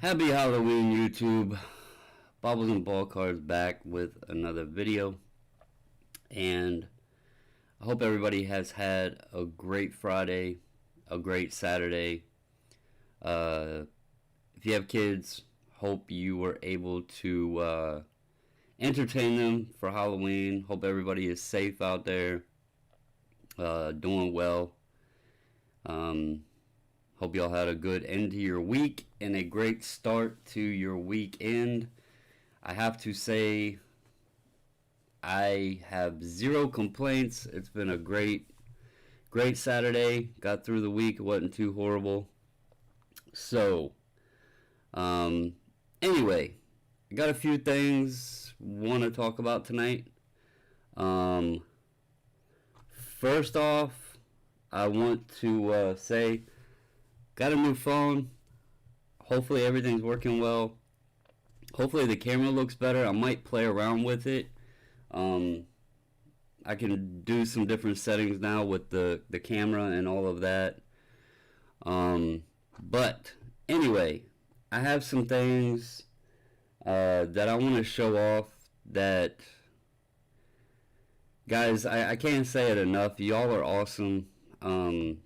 Happy Halloween, YouTube. Bobbles and Ball Cards back with another video. And I hope everybody has had a great Friday, a great Saturday. If you have kids, hope you were able to entertain them for Halloween. Hope everybody is safe out there, doing well. Hope y'all had a good end to your week and a great start to your weekend. I have to say, I have zero complaints. It's been a great Saturday. Got through the week. It wasn't too horrible. So, anyway, I got a few things want to talk about tonight. First off, I want to say, got a new phone. Hopefully everything's working well. Hopefully the camera looks better. I might play around with it. I can do some different settings now with the camera and all of that. But anyway, I have some things that I want to show off that, guys, I can't say it enough. Y'all are awesome. I'm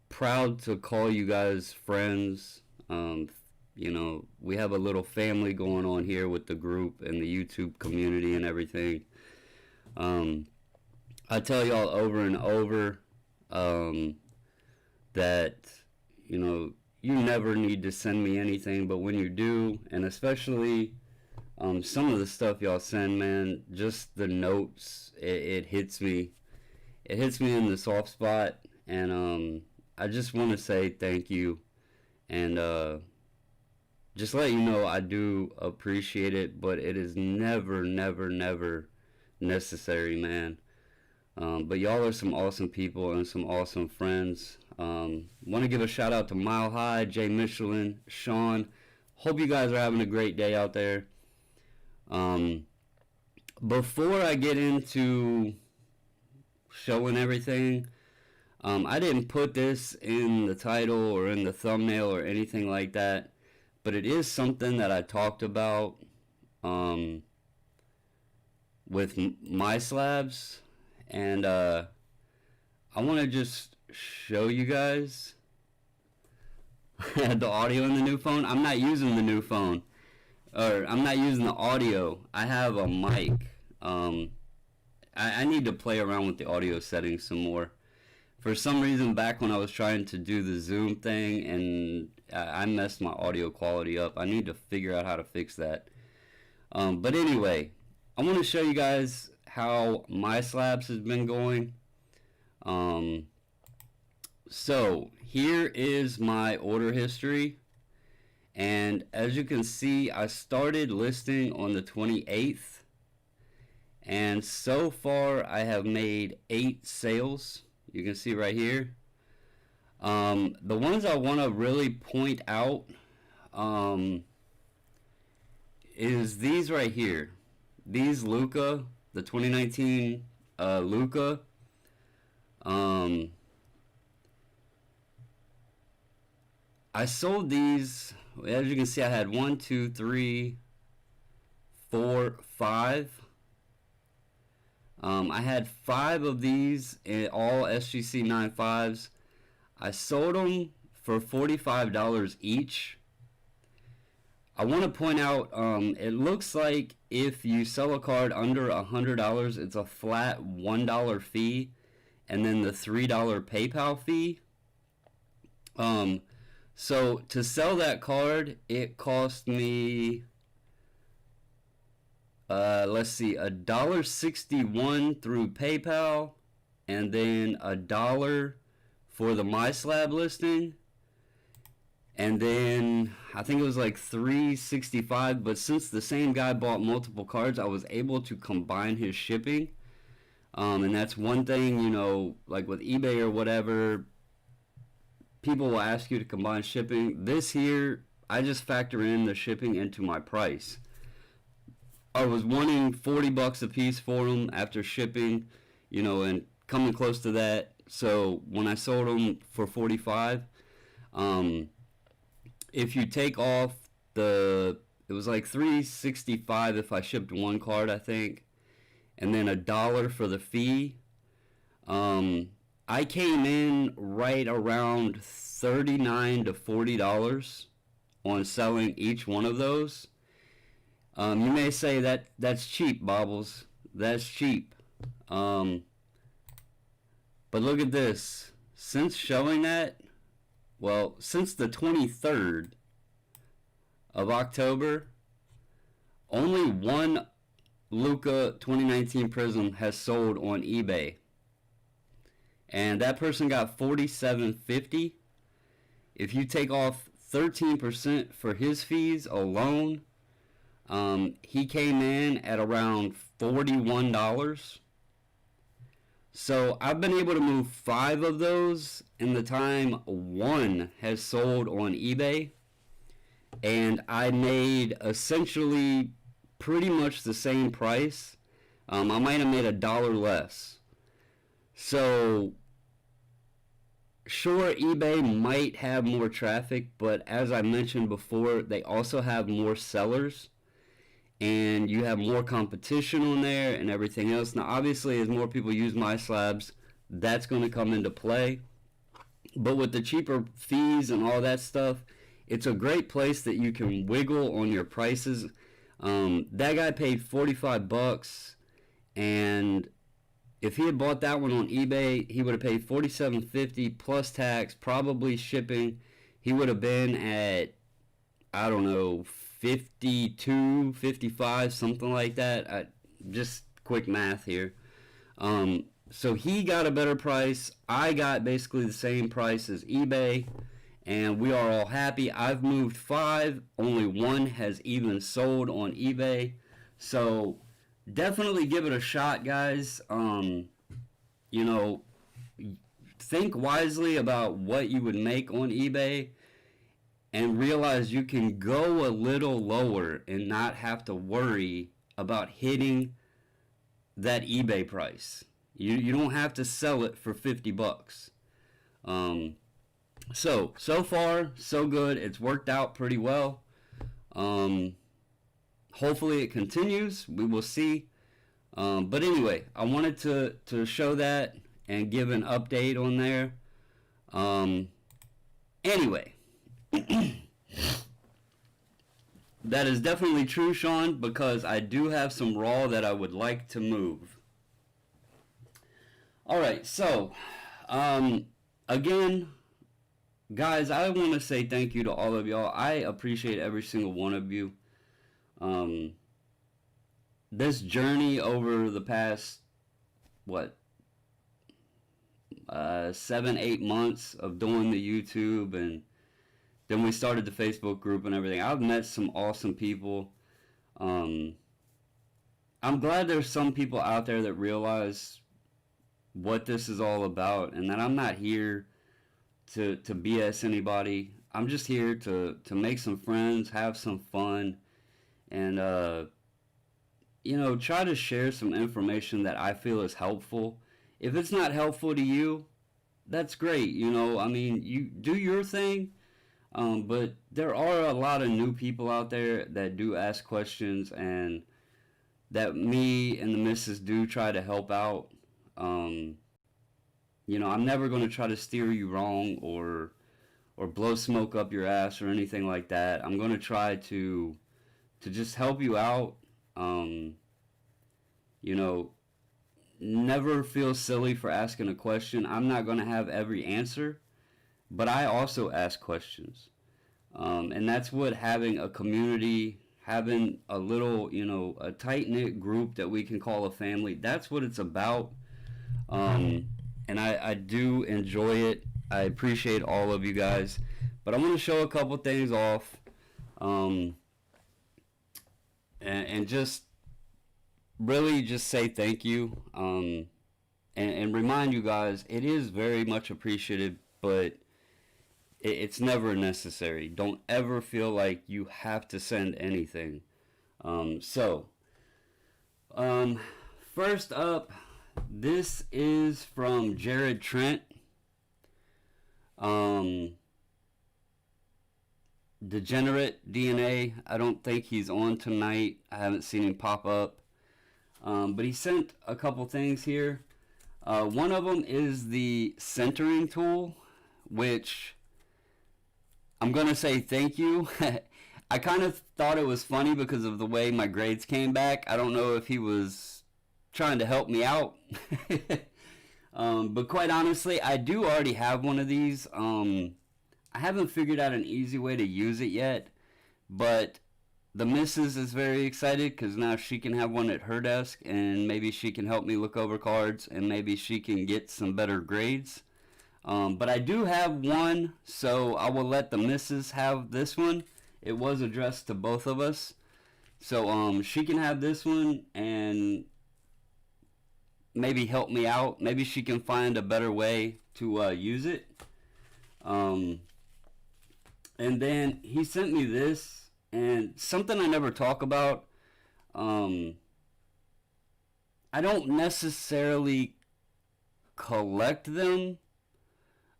proud to call you guys friends. We have a little family going on here with the group and the YouTube community and everything. I tell y'all over and over that, you never need to send me anything, but when you do, and especially some of the stuff y'all send, man, just the notes, it hits me. It hits me in the soft spot, and I just want to say thank you, and just let you know I do appreciate it, but it is never necessary, man. But y'all are some awesome people and some awesome friends. Want to give a shout out to Mile High, Jay Michelin, Sean. Hope you guys are having a great day out there. Before I get into showing everything, I didn't put this in the title or in the thumbnail or anything like that, but it is something that I talked about with my slabs, and I want to just show you guys the audio in the new phone. I'm not using the new phone, or I'm not using the audio. I have a mic. I need to play around with the audio settings some more. For some reason, back when I was trying to do the Zoom thing, and I messed my audio quality up. I need to figure out how to fix that. But anyway, I want to show you guys how my slabs has been going. So here is my order history. And as you can see, I started listing on the 28th. And so far, I have made 8 sales. You can see right here. The ones I want to really point out is these right here. These Luca, the 2019 Luca. I sold these. As you can see, I had 1, 2, 3, 4, 5. I had 5 of these, all SGC 95s. I sold them for $45 each. I want to point out, it looks like if you sell a card under $100, it's a flat $1 fee, and then the $3 PayPal fee. So to sell that card, it cost me, let's see, $1.61 through PayPal, and then $1 for the My Slab listing, and then I think it was like $3.65. But since the same guy bought multiple cards, I was able to combine his shipping, and that's one thing, like with eBay or whatever, people will ask you to combine shipping. This here, I just factor in the shipping into my price. I was wanting $40 a piece for them after shipping, and coming close to that. So when I sold them for $45, if you take off it was like $3.65 if I shipped one card, I think, and then $1 for the fee. I came in right around $39 to $40 on selling each one of those. You may say that's cheap, Bobbles. That's cheap. But look at this. Since showing that, well, since the 23rd of October, only one Luka 2019 Prism has sold on eBay. And that person got $47.50. If you take off 13% for his fees alone, he came in at around $41. So I've been able to move 5 of those in the time one has sold on eBay. And I made essentially pretty much the same price. I might have made $1 less. So sure, eBay might have more traffic, but as I mentioned before, they also have more sellers, and you have more competition on there and everything else. Now, obviously, as more people use my slabs, that's going to come into play. But with the cheaper fees and all that stuff, it's a great place that you can wiggle on your prices. That guy paid $45, and if he had bought that one on eBay, he would have paid $47.50 plus tax, probably shipping. He would have been at, I don't know, 52, 55, something like that. Just quick math here. So he got a better price. I got basically the same price as eBay, and we are all happy. I've moved 5. Only one has even sold on eBay. So definitely give it a shot, guys. Think wisely about what you would make on eBay and realize you can go a little lower and not have to worry about hitting that eBay price. You don't have to sell it for $50. So far, so good. It's worked out pretty well. Hopefully it continues. We will see. But anyway, I wanted to show that and give an update on there. Anyway, that is definitely true, Sean, because I do have some raw that I would like to move. Alright, so, again, guys, I want to say thank you to all of y'all. I appreciate every single one of you. This journey over the past, 7-8 months of doing the YouTube, and then we started the Facebook group and everything. I've met some awesome people. I'm glad there's some people out there that realize what this is all about, and that I'm not here to BS anybody. I'm just here to make some friends, have some fun, and try to share some information that I feel is helpful. If it's not helpful to you, that's great. You do your thing. But there are a lot of new people out there that do ask questions, and that me and the missus do try to help out. I'm never going to try to steer you wrong or blow smoke up your ass or anything like that. I'm going to try to just help you out. Never feel silly for asking a question. I'm not going to have every answer, but I also ask questions. And that's what having a community, having a little, a tight-knit group that we can call a family, that's what it's about. And I do enjoy it. I appreciate all of you guys. But I'm going to show a couple things off. And just really just say thank you. And remind you guys, it is very much appreciated, but it's never necessary. Don't ever feel like you have to send anything. First up, this is from Jared Trent. Degenerate DNA. I don't think he's on tonight. I haven't seen him pop up. But he sent a couple things here. One of them is the centering tool, which I'm going to say thank you. I kind of thought it was funny because of the way my grades came back. I don't know if he was trying to help me out. But quite honestly, I do already have one of these. I haven't figured out an easy way to use it yet, but the missus is very excited because now she can have one at her desk, and maybe she can help me look over cards, and maybe she can get some better grades. But I do have one, so I will let the missus have this one. It was addressed to both of us. So she can have this one and maybe help me out. Maybe she can find a better way to use it. And then he sent me this, and something I never talk about. I don't necessarily collect them,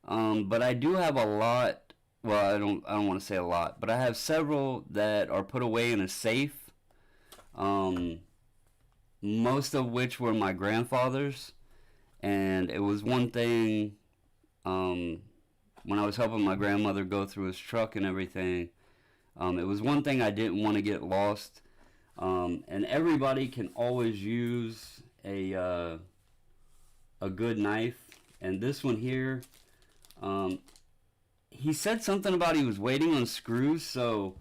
but I do have a lot. Well, I don't want to say a lot, but I have several that are put away in a safe. Most of which were my grandfather's, and it was one thing. When I was helping my grandmother go through his truck and everything, it was one thing I didn't want to get lost. And everybody can always use a good knife. And this one here, he said something about he was waiting on screws, so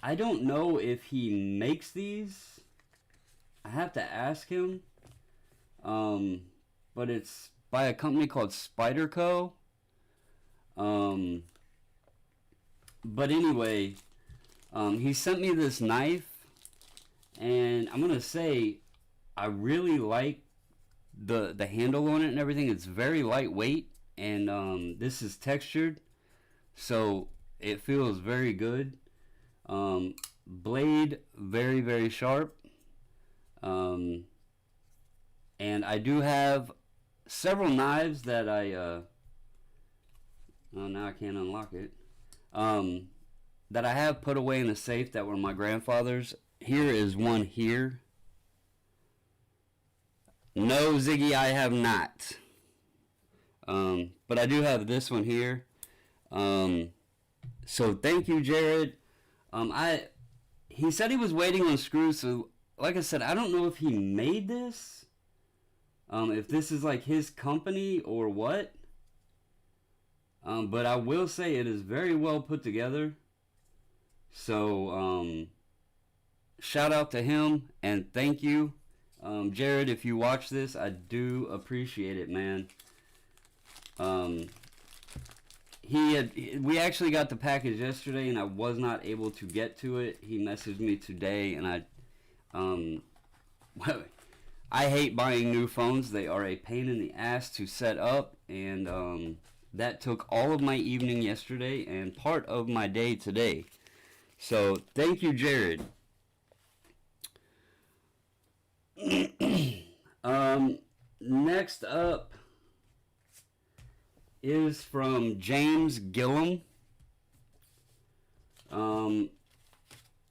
I don't know if he makes these. I have to ask him. But it's by a company called Spyderco. But anyway, he sent me this knife, and I'm gonna say I really like the handle on it and everything. It's very lightweight, and this is textured, so it feels very good. Blade very, very sharp. And I do have several knives that I oh, now I can't unlock it. That I have put away in a safe that were my grandfather's. Here is one here. No, Ziggy, I have not. But I do have this one here. So thank you, Jared. He said he was waiting on screws, so like I said, I don't know if he made this. If this is like his company or what. But I will say it is very well put together. So, shout out to him and thank you. Jared, if you watch this, I do appreciate it, man. We actually got the package yesterday and I was not able to get to it. He messaged me today, and I hate buying new phones. They are a pain in the ass to set up, and that took all of my evening yesterday and part of my day today. So thank you, Jared. Next up is from James Gillum.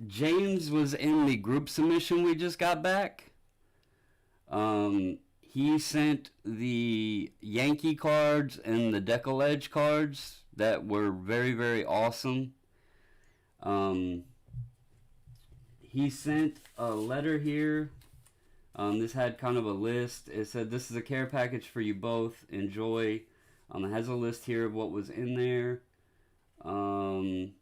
James was in the group submission we just got back. He sent the Yankee cards and the Deckle Edge cards that were very, very awesome. He sent a letter here. This had kind of a list. It said, "This is a care package for you both. Enjoy." It has a list here of what was in there. And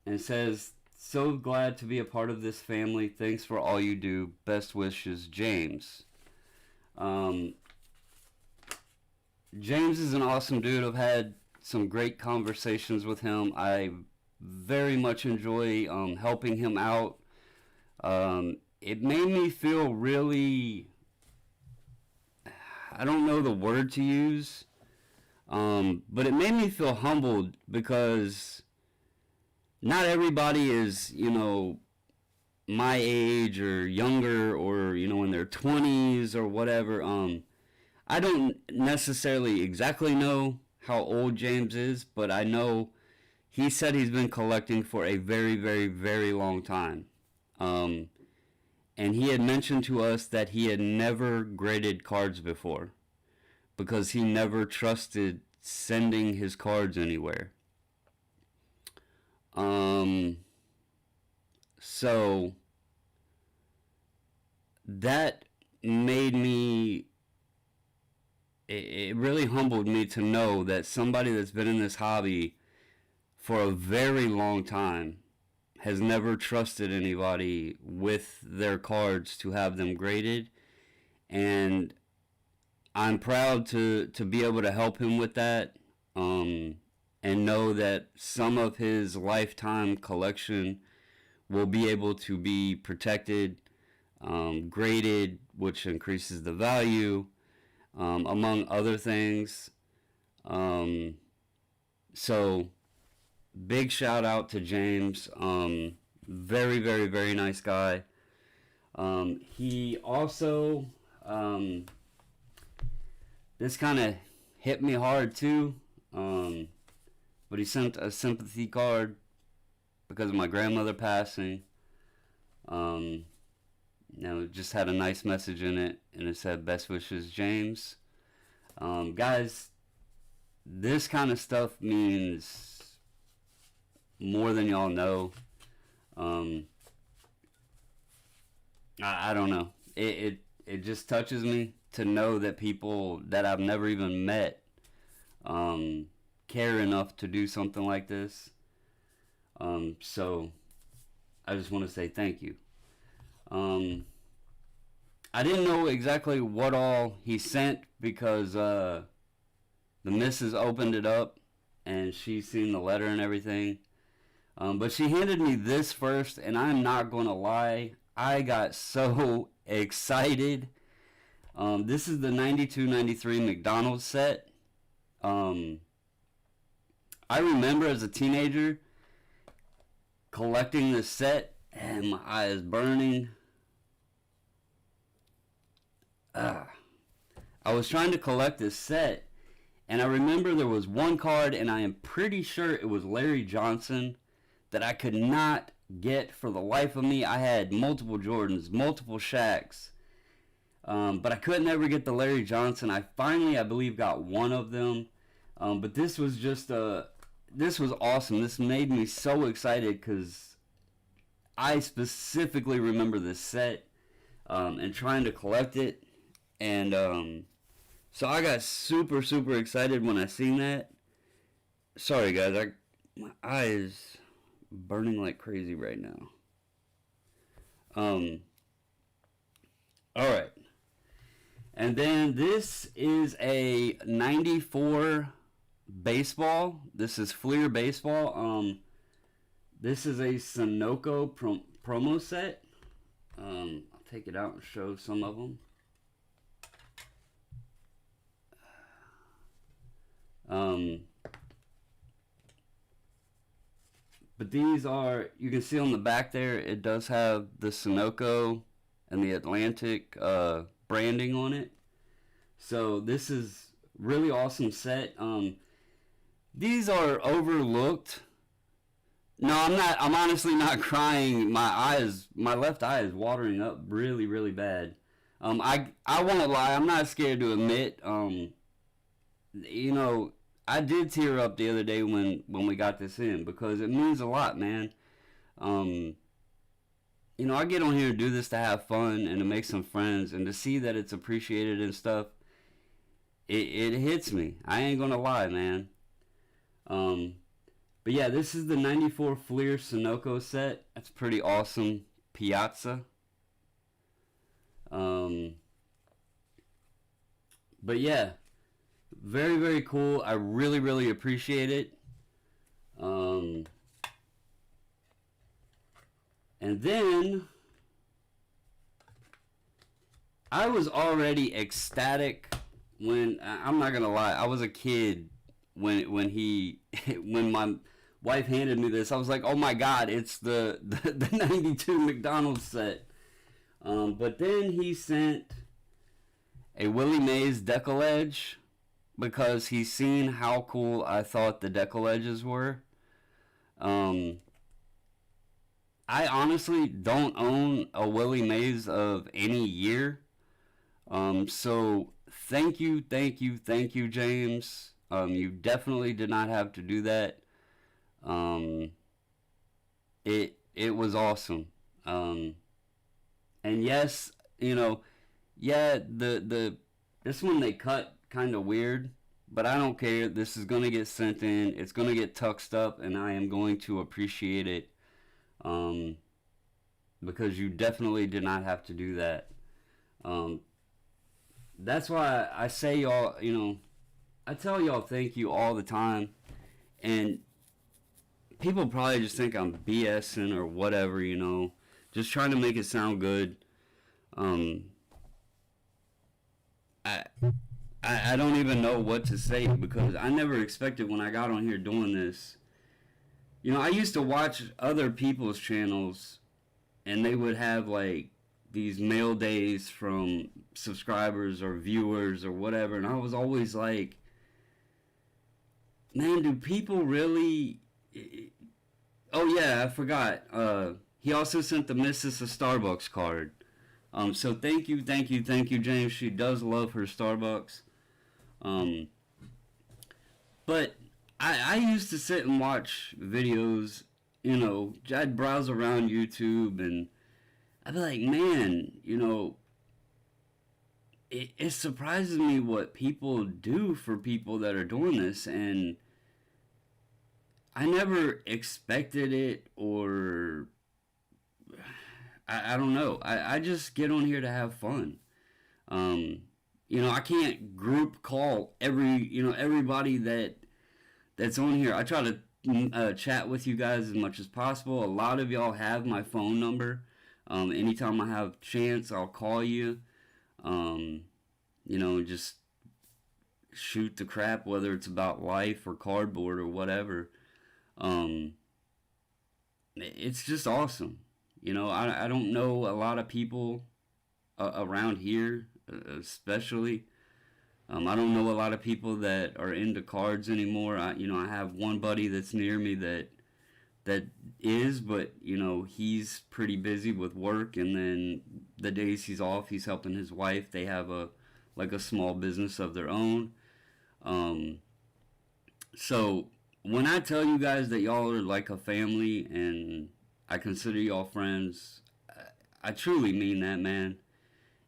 it says, "So glad to be a part of this family. Thanks for all you do. Best wishes, James." James is an awesome dude. I've had some great conversations with him. I very much enjoy helping him out. It made me feel really, I don't know the word to use, but it made me feel humbled because not everybody is, my age or younger or, in their 20s or whatever. I don't necessarily exactly know how old James is, but I know he said he's been collecting for a very, very, very long time. And he had mentioned to us that he had never graded cards before because he never trusted sending his cards anywhere. So that made me, it really humbled me to know that somebody that's been in this hobby for a very long time has never trusted anybody with their cards to have them graded. And I'm proud to be able to help him with that, and know that some of his lifetime collection will be able to be protected, graded, which increases the value, among other things. So big shout out to James. Very, very, very nice guy. He also, this kind of hit me hard too. But he sent a sympathy card because of my grandmother passing. It just had a nice message in it, and it said, "Best wishes, James." Guys, this kind of stuff means more than y'all know. I don't know. It just touches me to know that people that I've never even met care enough to do something like this. So I just want to say thank you. I didn't know exactly what all he sent because the missus opened it up and she's seen the letter and everything. But she handed me this first, and I'm not going to lie, I got so excited. This is the 92-93 Mcdonald set. I remember as a teenager collecting this set and my eyes burning. I was trying to collect this set, and I remember there was one card, and I am pretty sure it was Larry Johnson, that I could not get for the life of me. I had multiple Jordans, multiple Shaqs, but I couldn't ever get the Larry Johnson. I finally, I believe, got one of them, but this was just this was awesome. This made me so excited because I specifically remember this set and trying to collect it, and so I got super, super excited when I seen that. Sorry guys, my eyes burning like crazy right now. Alright. And then this is a 94 baseball. This is Fleer baseball. This is a Sunoco promo set. I'll take it out and show some of them. But these are, you can see on the back there, it does have the Sunoco and the Atlantic branding on it. So this is really awesome set. These are overlooked. No, I'm not. I'm honestly not crying. My left eye is watering up really, really bad. I won't lie. I'm not scared to admit. I did tear up the other day when we got this in because it means a lot, man. I get on here and do this to have fun and to make some friends, and to see that it's appreciated and stuff, it hits me. I ain't gonna lie, man. But yeah, this is the 94 Fleer Sunoco set. That's pretty awesome. Piazza. But yeah, very, very cool. I really, really appreciate it. And then I was already ecstatic when, I'm not gonna lie, I was a kid when my wife handed me this. I was like, oh my god, it's the 92 McDonald set. But then he sent a Willie Mays decollage because he's seen how cool I thought the decollages were. Um, I honestly don't own a Willie Mays of any year. So thank you, James. You definitely did not have to do that. Um, it was awesome. Um, and yes, you know, yeah, the this one they cut kind of weird, but I don't care. This is gonna get sent in. It's gonna get tuxed up, and I am going to appreciate it. Um, because you definitely did not have to do that. Um, that's why I say y'all, I tell y'all thank you all the time, and people probably just think I'm BSing or whatever, just trying to make it sound good. Um, I, I don't even know what to say because I never expected when I got on here doing this. I used to watch other people's channels and they would have like these mail days from subscribers or viewers or whatever, and I was always like, man, do people really? Oh yeah, I forgot. He also sent the Missus a Starbucks card. So thank you, James. She does love her Starbucks. Um, but I used to sit and watch videos. I'd browse around YouTube and I'd be like, man, it surprises me what people do for people that are doing this, and I never expected it, or I don't know. I just get on here to have fun. Um, I can't group call everybody that's on here. I try to chat with you guys as much as possible. A lot of y'all have my phone number. Anytime I have chance, I'll call you. Just shoot the crap, whether it's about life or cardboard or whatever. Um, it's just awesome. I don't know a lot of people around here, especially. I don't know a lot of people that are into cards anymore. I have one buddy that's near me that is, but he's pretty busy with work, and then the days he's off, he's helping his wife. They have a small business of their own. Um, so when I tell you guys that y'all are like a family and I consider y'all friends, I truly mean that, man.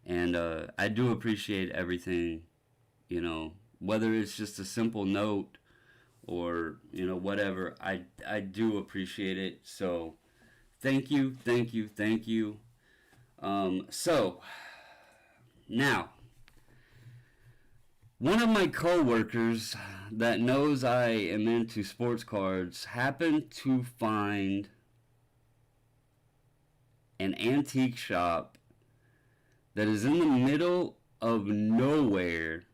And I do appreciate everything, whether it's just a simple note or whatever. I do appreciate it. So thank you. So now, one of my coworkers that knows I am into sports cards happened to find an antique shop that is in the middle of nowhere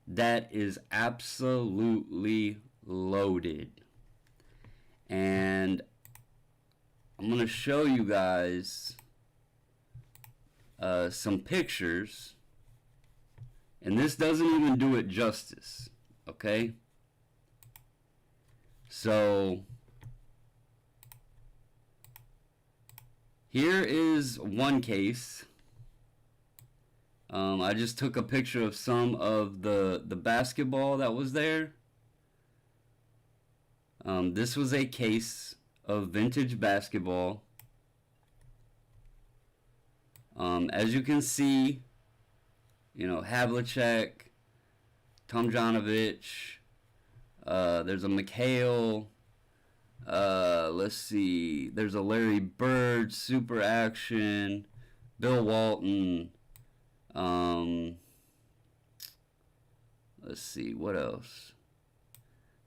that is absolutely loaded. And I'm going to show you guys some pictures. And this doesn't even do it justice, okay? So here is one case. I just took a picture of some of the basketball that was there. This was a case of vintage basketball. As you can see, Havlicek, Tomjanovich, there's a McHale, let's see, there's a Larry Bird, Super Action, Bill Walton, let's see, what else?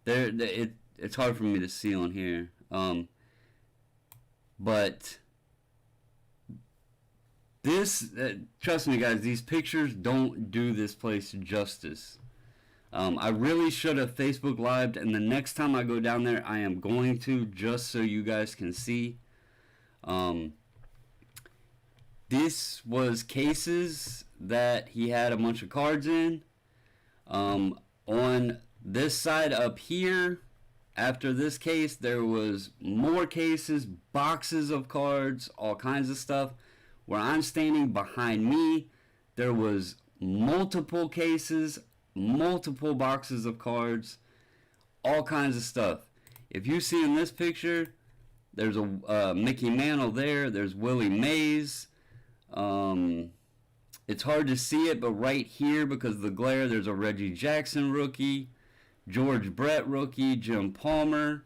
It's hard for me to see on here, but this, trust me guys, these pictures don't do this place justice. I really should have Facebook Lived, and the next time I go down there, I am going to, just so you guys can see. This was cases that he had a bunch of cards in. On this side up here, after this case, there was more cases, boxes of cards, all kinds of stuff. Where I'm standing behind me, there was multiple cases, multiple boxes of cards, all kinds of stuff. If you see in this picture, there's a Mickey Mantle there. There's Willie Mays. It's hard to see it, but right here, because of the glare, there's a Reggie Jackson rookie, George Brett rookie, Jim Palmer.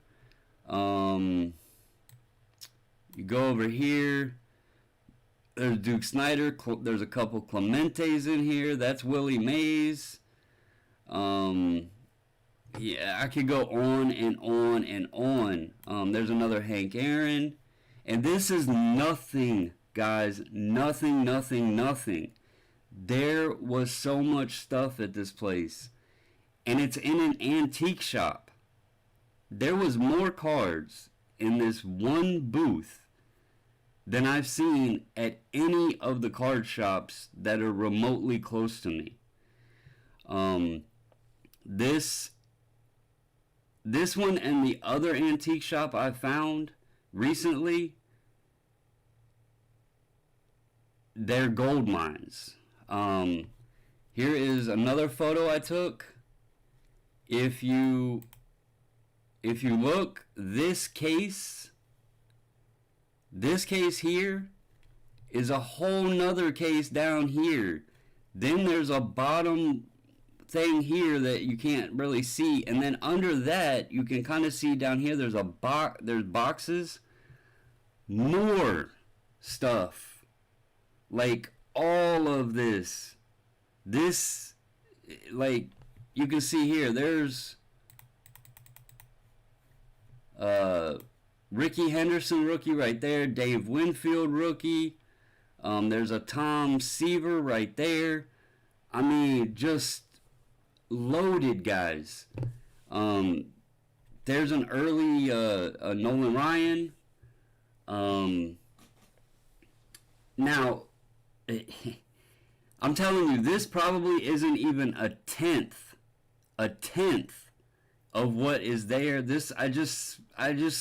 You go over here. There's Duke Snider. There's a couple Clementes in here. That's Willie Mays. Yeah, I could go on and on and on. There's another Hank Aaron. And this is nothing, guys. Nothing, nothing, nothing. There was so much stuff at this place. And it's in an antique shop. There was more cards in this one booth than I've seen at any of the card shops that are remotely close to me. This one and the other antique shop I found recently, they're gold mines. Here is another photo I took. If you look, this case here is a whole nother case down here. Then there's a bottom thing here that you can't really see, and then under that you can kind of see down here there's there's boxes, more stuff, like all of this, like you can see here, there's Ricky Henderson rookie right there, Dave Winfield rookie, there's a Tom Seaver right there. I mean, just loaded, guys. There's an early Nolan Ryan. Now, I'm telling you, this probably isn't even a tenth of what is there. This I just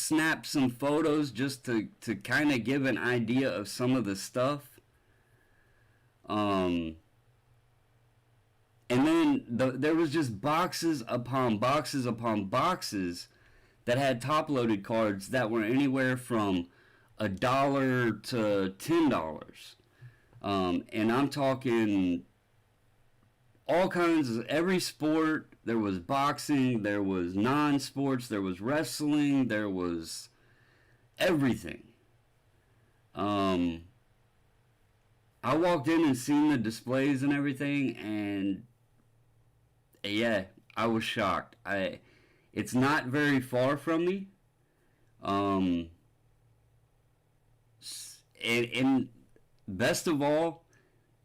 snapped some photos just to kind of give an idea of some of the stuff. And then there was just boxes upon boxes upon boxes that had top-loaded cards that were anywhere from $1 to $10. And I'm talking all kinds of, every sport. There was boxing, there was non-sports, there was wrestling, there was everything. I walked in and seen the displays and everything, and yeah, I was shocked. It's not very far from me. And best of all,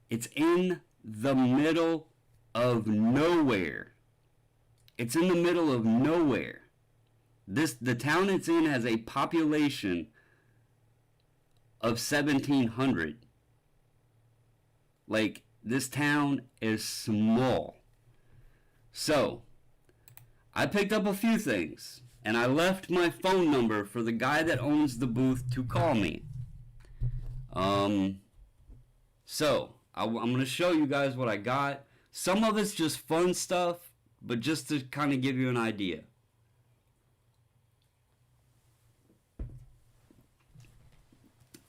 it's in the middle of nowhere. It's in the middle of nowhere. The town it's in has a population of 1,700. Like, this town is small. So, I picked up a few things, and I left my phone number for the guy that owns the booth to call me. So, I'm going to show you guys what I got. Some of it's just fun stuff, but just to kind of give you an idea.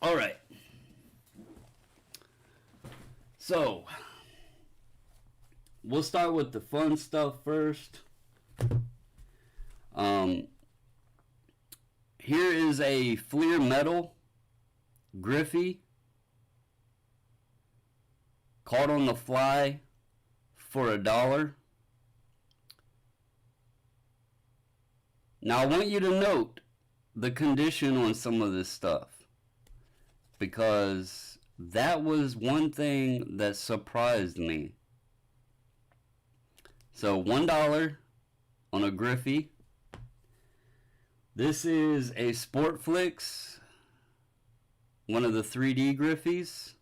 Alright. So, we'll start with the fun stuff first. Here is a Fleer Metal Griffey. Caught on the fly for $1. Now I want you to note the condition on some of this stuff, because that was one thing that surprised me. So $1 on a Griffey. This is a Sportflix, one of the 3D Griffies.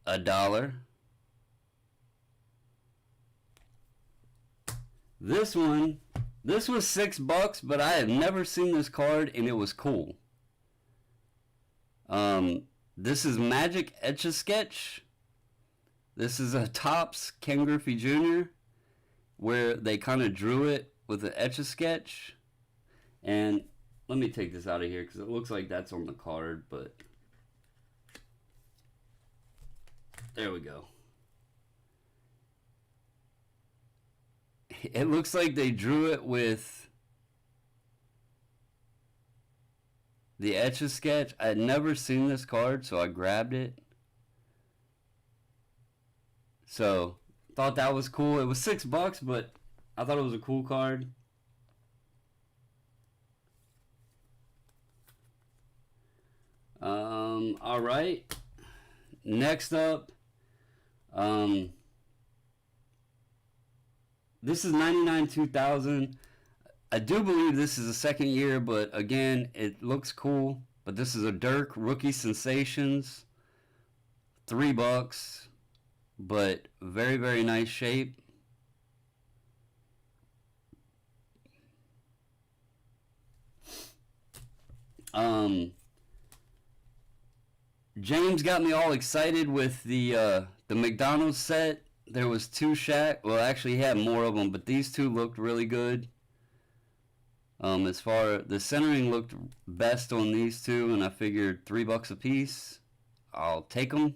$1. This one, this was $6, but I had never seen this card, and it was cool. This is Magic Etch a Sketch. This is a Topps Ken Griffey Jr., where they kind of drew it with an Etch a Sketch. And let me take this out of here because it looks like that's on the card, but there we go. It looks like they drew it with the Etch a Sketch. I had never seen this card, so I grabbed it. So, thought that was cool. It was $6, but I thought it was a cool card. Alright. Next up, this is 99 2000. I do believe this is the second year, but again, it looks cool. But this is a Dirk Rookie Sensations. $3, but very, very nice shape. James got me all excited with the Mcdonald set. There was 2 Shaq. Well, actually, he had more of them, but these 2 looked really good. As far the centering looked best on these 2, and I figured $3 a piece. I'll take them.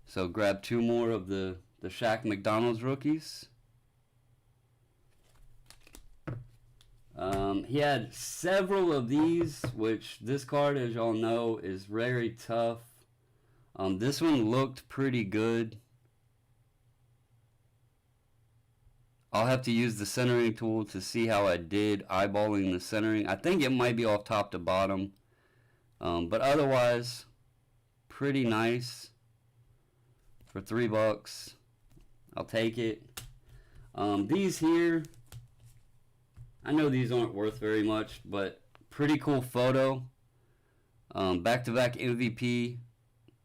So grab 2 more of the Shaq McDonald's rookies. He had several of these, which this card, as y'all know, is very tough. This one looked pretty good. I'll have to use the centering tool to see how I did eyeballing the centering. I think it might be off top to bottom. But otherwise, pretty nice for $3. I'll take it. These here, I know these aren't worth very much, but pretty cool photo. Back-to-back MVP,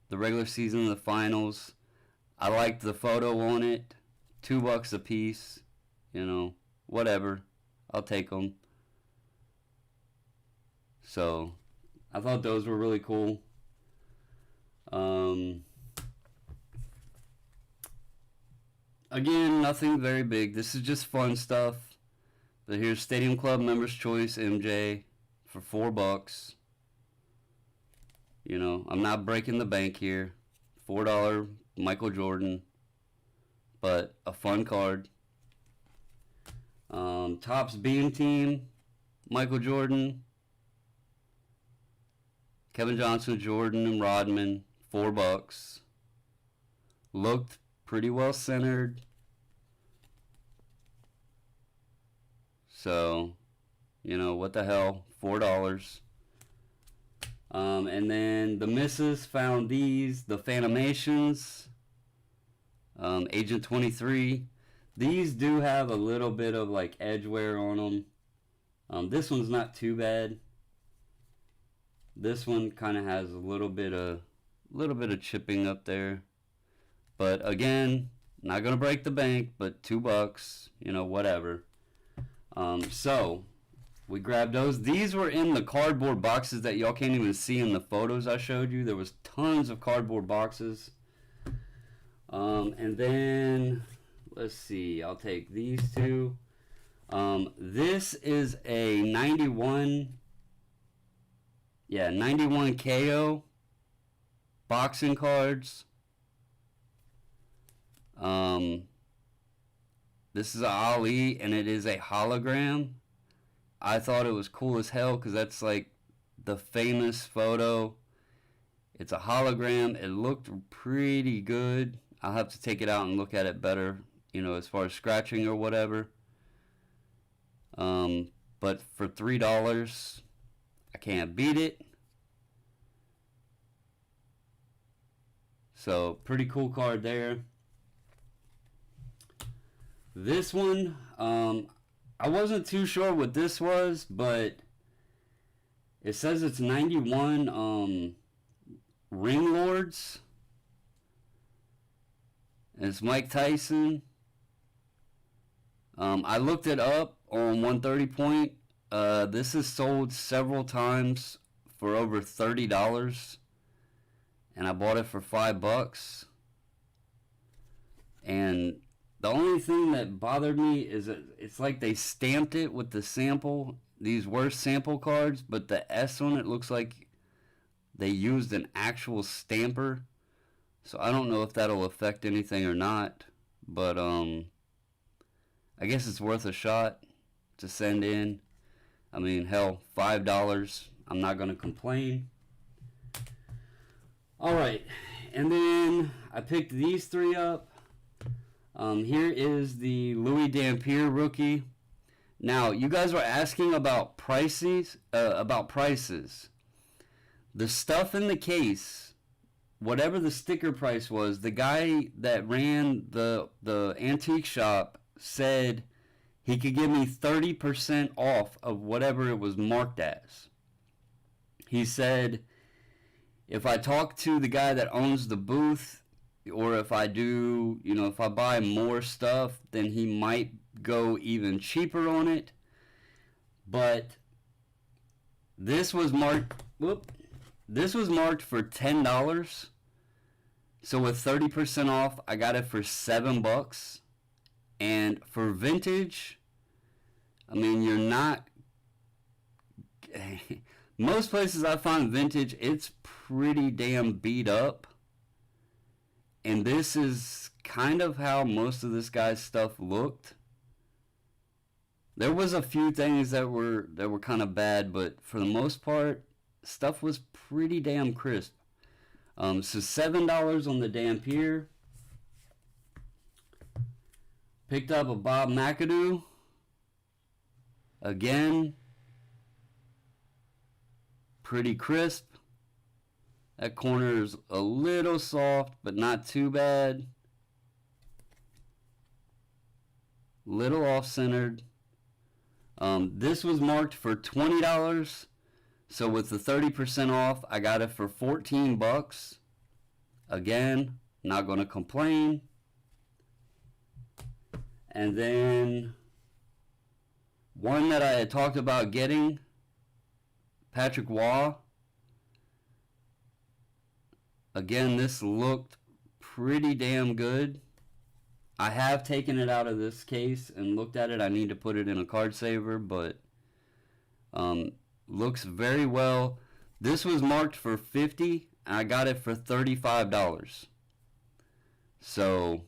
the regular season and the finals. I liked the photo on it. $2 a piece. You know, whatever. I'll take them. So, I thought those were really cool. Again, nothing very big. This is just fun stuff. But here's Stadium Club Members Choice MJ for $4. You know, I'm not breaking the bank here. $4 Michael Jordan. But a fun card. Topps Beam Team, Michael Jordan, Kevin Johnson, Jordan, and Rodman, $4. Looked pretty well centered. So, you know, what the hell, $4. And then the missus found these, the Phantomations, Agent 23. These do have a little bit of like edge wear on them. This one's not too bad. This one kind of has a little bit of chipping up there. But again, not gonna break the bank, but $2, you know, whatever. So we grabbed those. These were in the cardboard boxes that y'all can't even see in the photos I showed you. There was tons of cardboard boxes. And then let's see, I'll take these 2. This is a 91 KO boxing cards. This is a Ali, and it is a hologram. I thought it was cool as hell because that's like the famous photo. It's a hologram. It looked pretty good. I'll have to take it out and look at it better, you know, as far as scratching or whatever. But for $3, I can't beat it. So, pretty cool card there. This one, I wasn't too sure what this was, but it says it's 91 Ring Lords. And it's Mike Tyson. I looked it up on 130 Point. This is sold several times for over $30, and I bought it for $5. And the only thing that bothered me is that it's like they stamped it with the sample. These were sample cards, but the S on it looks like they used an actual stamper. So I don't know if that'll affect anything or not. But I guess it's worth a shot to send in. I mean, hell, $5. I'm not going to complain. Alright, and then I picked these three up. Here is the Louis Dampier rookie. Now, you guys were asking about prices. The stuff in the case, whatever the sticker price was, the guy that ran the antique shop said he could give me 30% off of whatever it was marked as. He said if I talk to the guy that owns the booth, or if I do, if I buy more stuff, then he might go even cheaper on it. But this was marked for $10. So with 30% off, I got it for $7. And for vintage, I mean, you're not most places I find vintage, it's pretty damn beat up. And this is kind of how most of this guy's stuff looked. There was a few things that were kind of bad, but for the most part, stuff was pretty damn crisp. So $7 on the Dampier. Picked up a Bob Mcadoo. Again, pretty crisp. That corner is a little soft, but not too bad. Little off-centered. This was marked for $20. So with the 30% off, I got it for $14. Again, not going to complain. And then one that I had talked about getting, Patrick Waugh. Again, this looked pretty damn good. I have taken it out of this case and looked at it. I need to put it in a card saver, but looks very well. This was marked for $50, and I got it for $35. So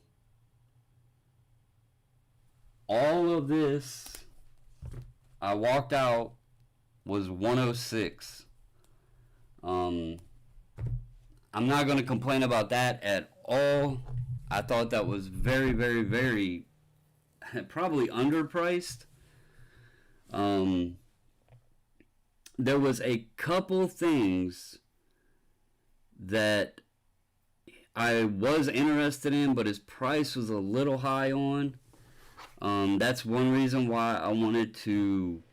all of this, I walked out, was $106. I'm not going to complain about that at all. I thought that was very, very, very, probably underpriced. There was a couple things that I was interested in, but his price was a little high on. That's one reason why I wanted to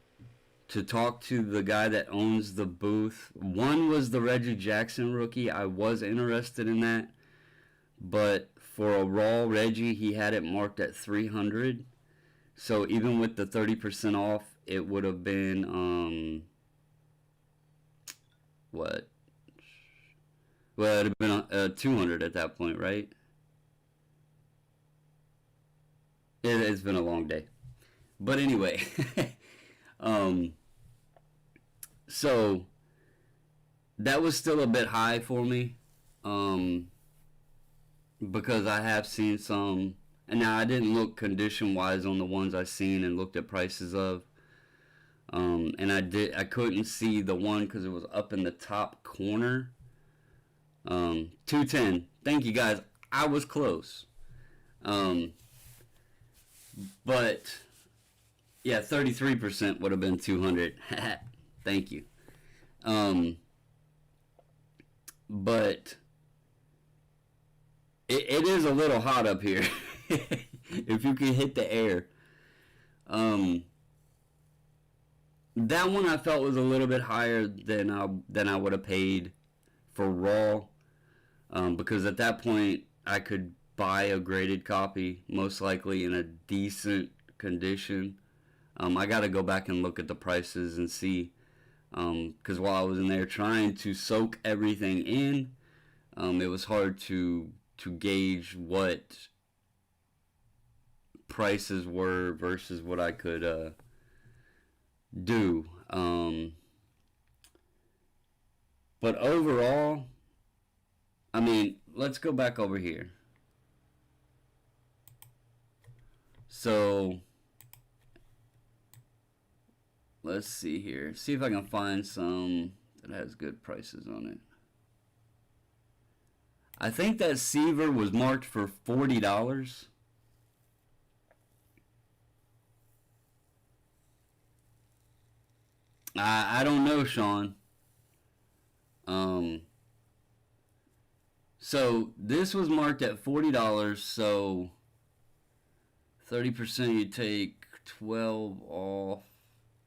talk to the guy that owns the booth. One was the Reggie Jackson rookie. I was interested in that, but for a raw Reggie, he had it marked at $300. So even with the 30% off, it would have been what? Well, it'd have been $200 at that point, right? It's been a long day, but anyway. So that was still a bit high for me, because I have seen some, and now I didn't look condition wise on the ones I seen and looked at prices of, and I couldn't see the one because it was up in the top corner. 210. Thank you guys. I was close. But yeah, 33% would have been 200. Thank you. But it is a little hot up here. If you can hit the air. That one I felt was a little bit higher than I would have paid for raw, because at that point I could buy a graded copy, most likely in a decent condition. I got to go back and look at the prices and see, because while I was in there trying to soak everything in, it was hard to gauge what prices were versus what I could do. But overall, I mean, let's go back over here. So let's see here. See if I can find some that has good prices on it. I think that Seaver was marked for $40. I don't know, Sean. So this was marked at $40, so 30% you take 12 off.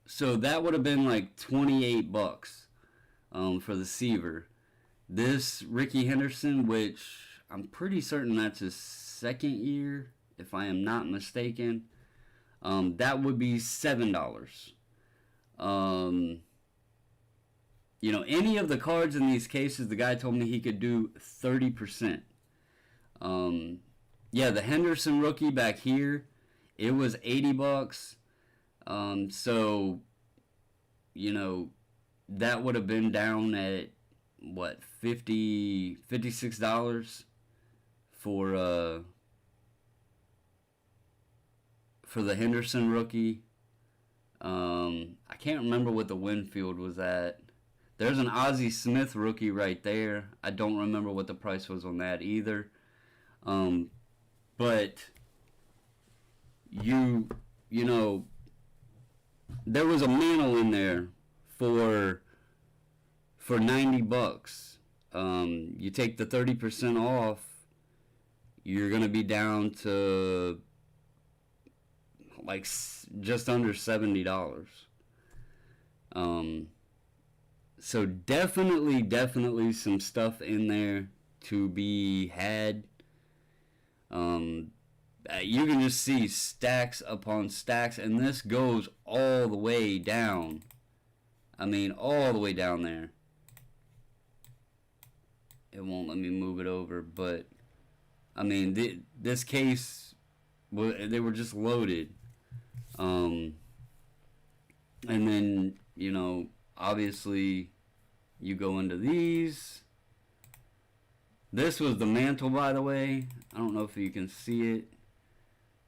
So that would have been like $28 for the Seaver. This Ricky Henderson, which I'm pretty certain that's his second year, if I am not mistaken, that would be $7. You know, any of the cards in these cases, the guy told me he could do 30%. Yeah, the Henderson rookie back here, it was $80. So, you know, that would have been down at what, $56 for the Henderson rookie. I can't remember what the Winfield was at. There's an Ozzie Smith rookie right there. I don't remember what the price was on that either. But you know, there was a mantle in there for $90. You take the 30% off, you're gonna be down to like just under $70. So definitely some stuff in there to be had. You can just see stacks upon stacks, and this goes all the way down. I mean, all the way down there. It won't let me move it over, but I mean, this case, they were just loaded. And then, you know, obviously you go into these. This was the mantle, by the way. I don't know if you can see it.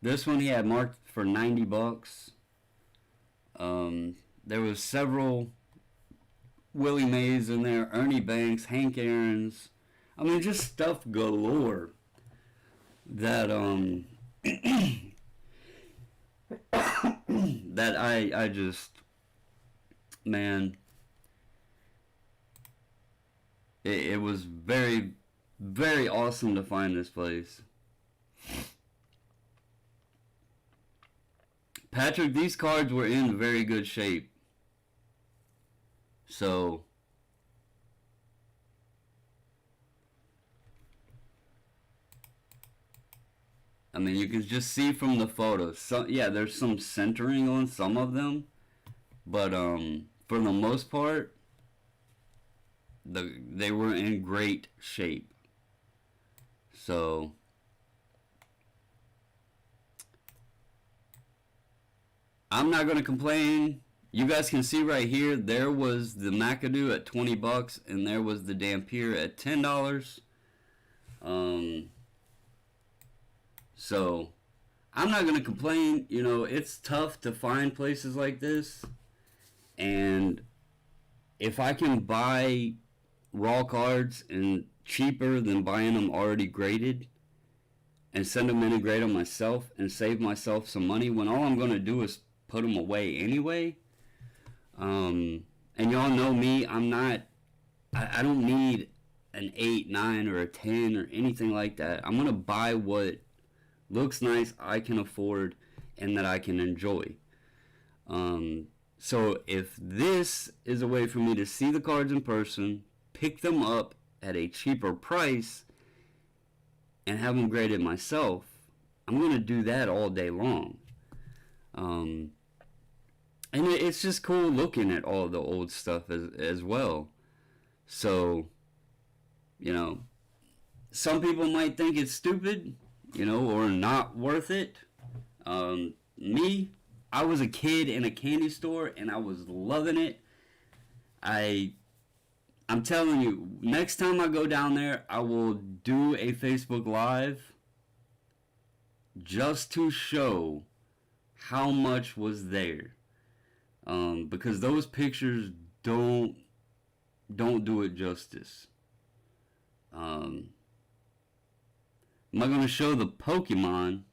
This one he had marked for $90. There was several Willie Mays in there, Ernie Banks, Hank Aaron's. I mean, just stuff galore that that I just, man, it was very, very awesome to find this place. Patrick, these cards were in very good shape. So, I mean, you can just see from the photos. So, yeah, there's some centering on some of them, but for the most part, they were in great shape. So, I'm not going to complain. You guys can see right here, there was the Mcadoo at $20, and there was the Dampier at $10. So, I'm not going to complain. You know, it's tough to find places like this. And if I can buy raw cards and cheaper than buying them already graded and send them in and grade them myself and save myself some money when all I'm going to do is put them away anyway. And y'all know me, I don't need an 8, 9, or a 10 or anything like that. I'm going to buy what looks nice, I can afford, and that I can enjoy. So if this is a way for me to see the cards in person, pick them up at a cheaper price, and have them graded myself, I'm going to do that all day long. Um, and it's just cool looking at all the old stuff as well. So, you know, some people might think it's stupid, you know, or not worth it. Me, I was a kid in a candy store and I was loving it. I'm telling you, next time I go down there, I will do a Facebook Live just to show how much was there. Because those pictures don't do it justice. Am I going to show the Pokemon?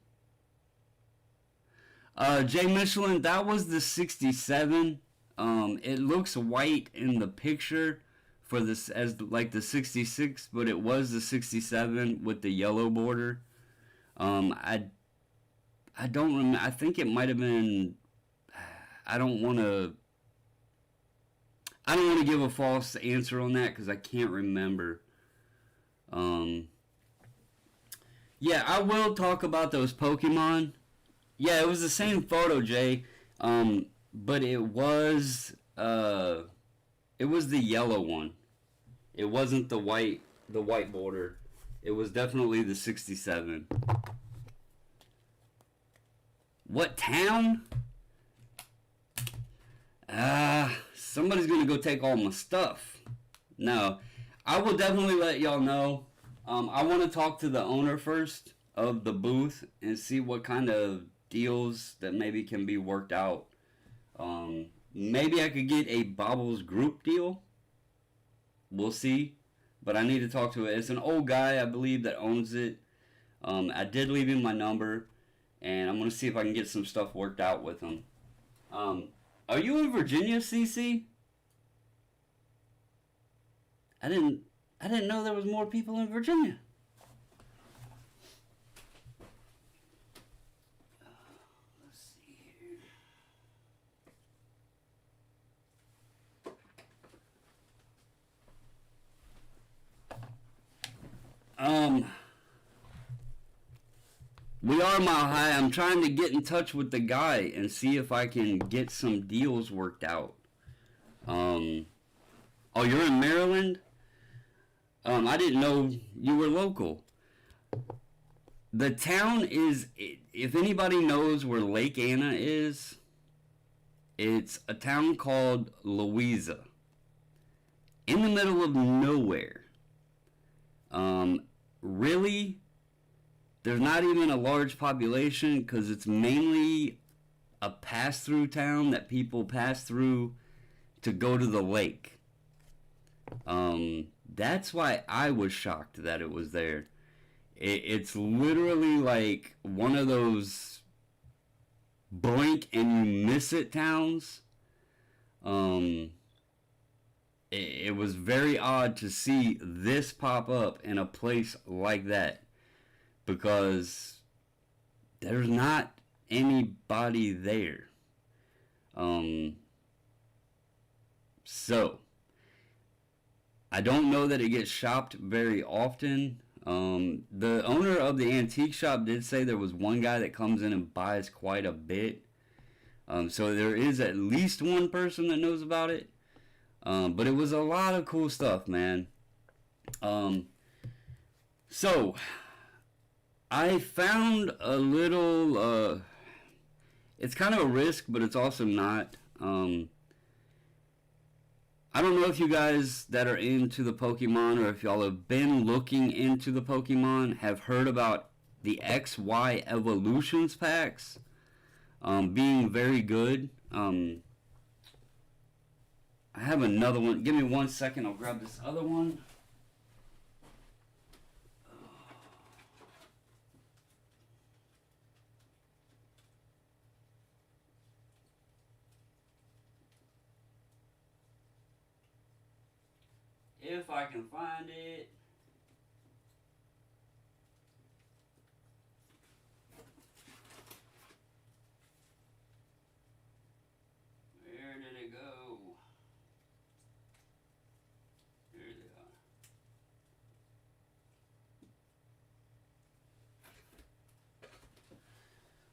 Jay Michelin, that was the 67. It looks white in the picture for this as like the 66, but it was the 67 with the yellow border. I don't remember. I think it might have been. I don't want to give a false answer on that because I can't remember. Yeah, I will talk about those Pokemon. Yeah, it was the same photo, Jay. But it was the yellow one. It wasn't the white border. It was definitely the 67. What town? Somebody's gonna go take all my stuff. No, I will definitely let y'all know. I want to talk to the owner first of the booth and see what kind of deals that maybe can be worked out. Maybe I could get a Bobbles group deal. We'll see. But I need to talk to it. It's an old guy, I believe, that owns it. I did leave him my number, and I'm gonna see if I can get some stuff worked out with him. Are you in Virginia, CC? I didn't know there was more people in Virginia. Let's see here. We are Mile High. I'm trying to get in touch with the guy and see if I can get some deals worked out. Oh, you're in Maryland? I didn't know you were local. The town is, if anybody knows where Lake Anna is, it's a town called Louisa. In the middle of nowhere. Really, there's not even a large population because it's mainly a pass-through town that people pass through to go to the lake. That's why I was shocked that it was there. It's literally like one of those blink and you miss it towns. It was very odd to see this pop up in a place like that because there's not anybody there. So I don't know that it gets shopped very often. The owner of the antique shop did say there was one guy that comes in and buys quite a bit. So there is at least one person that knows about it. But it was a lot of cool stuff, man. So I found a little, it's kind of a risk, but it's also not. I don't know if you guys that are into the Pokemon or if y'all have been looking into the Pokemon have heard about the XY Evolutions packs being very good. I have another one. Give me 1 second. I'll grab this other one. If I can find it. Where did it go? Here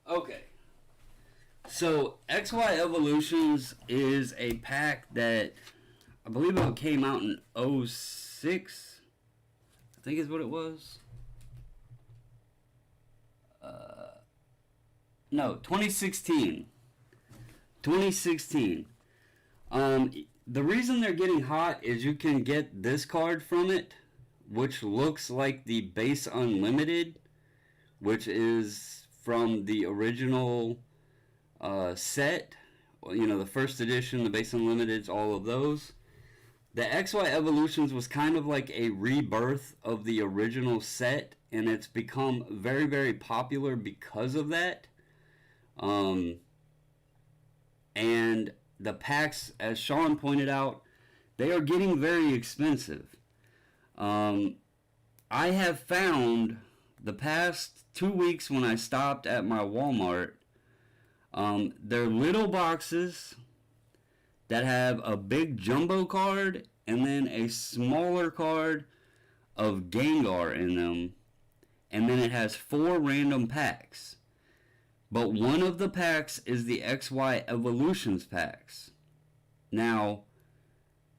they are. Okay. So XY Evolutions is a pack that I believe it came out in '06. I think is what it was. No, 2016. 2016. The reason they're getting hot is you can get this card from it, which looks like the base unlimited, which is from the original set. You know, the first edition, the base unlimiteds, all of those. The XY Evolutions was kind of like a rebirth of the original set, and it's become very, very popular because of that. And the packs, as Sean pointed out, they are getting very expensive. I have found the past 2 weeks when I stopped at my Walmart, they're little boxes that have a big jumbo card and then a smaller card of Gengar in them, and then it has 4 random packs. But one of the packs is the XY Evolutions packs. Now,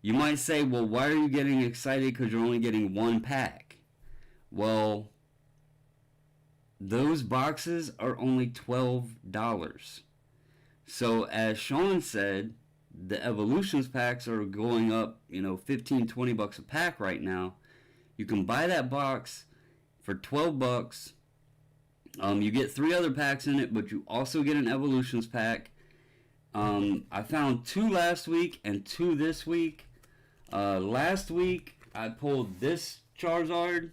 you might say, well, why are you getting excited because you're only getting one pack? Well, those boxes are only $12. So, as Sean said, the Evolutions packs are going up, 15, 20 bucks a pack right now. You can buy that box for 12 bucks. You get 3 other packs in it, but you also get an Evolutions pack. I found 2 last week and 2 this week. Last week, I pulled this Charizard,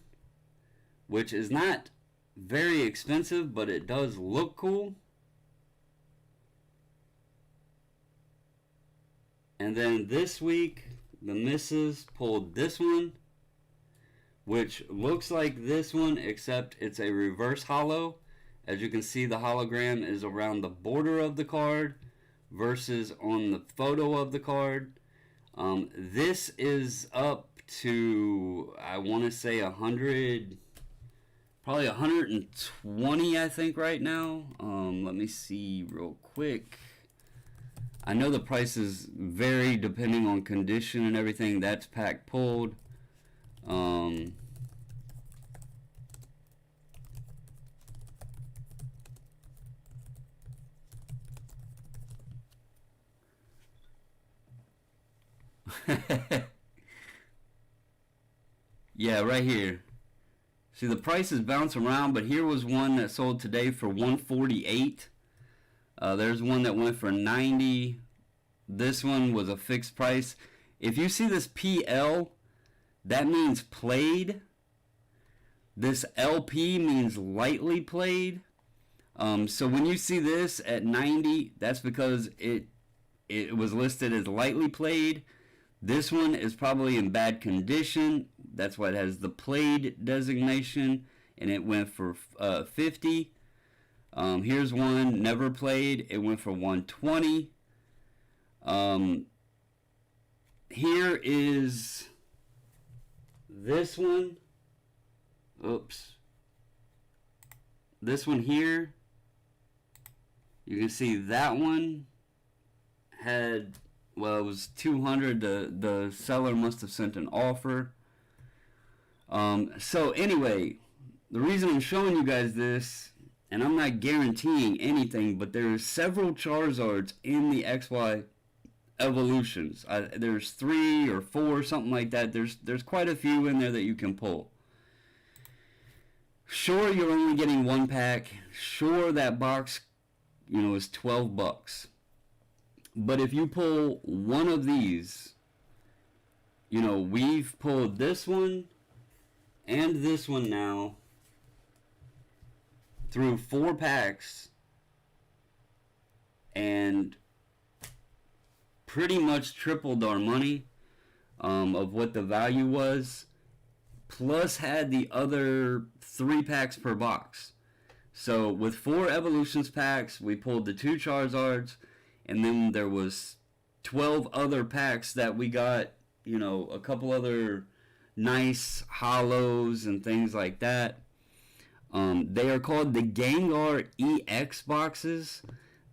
which is not very expensive, but it does look cool. And then this week, the missus pulled this one, which looks like this one, except it's a reverse holo. As you can see, the hologram is around the border of the card versus on the photo of the card. This is up to, I want to say 100, probably 120, I think, right now. Let me see real quick. I know the prices vary depending on condition and everything. That's pack pulled. Yeah, right here. See, the prices bounce around, but here was one that sold today for $148. There's one that went for $90. This one was a fixed price. If you see this PL, that means played. This LP means lightly played. So when you see this at $90, that's because it was listed as lightly played. This one is probably in bad condition. That's why it has the played designation, and it went for $50. Here's one never played. It went for $120. Here is this one. Oops. This one here. You can see that one had, well, it was $200. The seller must have sent an offer. So anyway, the reason I'm showing you guys this, and I'm not guaranteeing anything, but there's several Charizards in the XY Evolutions. There's 3 or 4, something like that. There's quite a few in there that you can pull. Sure, you're only getting one pack. Sure, that box, is 12 bucks. But if you pull one of these, we've pulled this one and this one now through 4 packs and pretty much tripled our money of what the value was, plus had the other 3 packs per box. So with 4 Evolutions packs, we pulled the 2 Charizards, and then there was 12 other packs that we got, a couple other nice holos and things like that. They are called the Gengar Ex Boxes.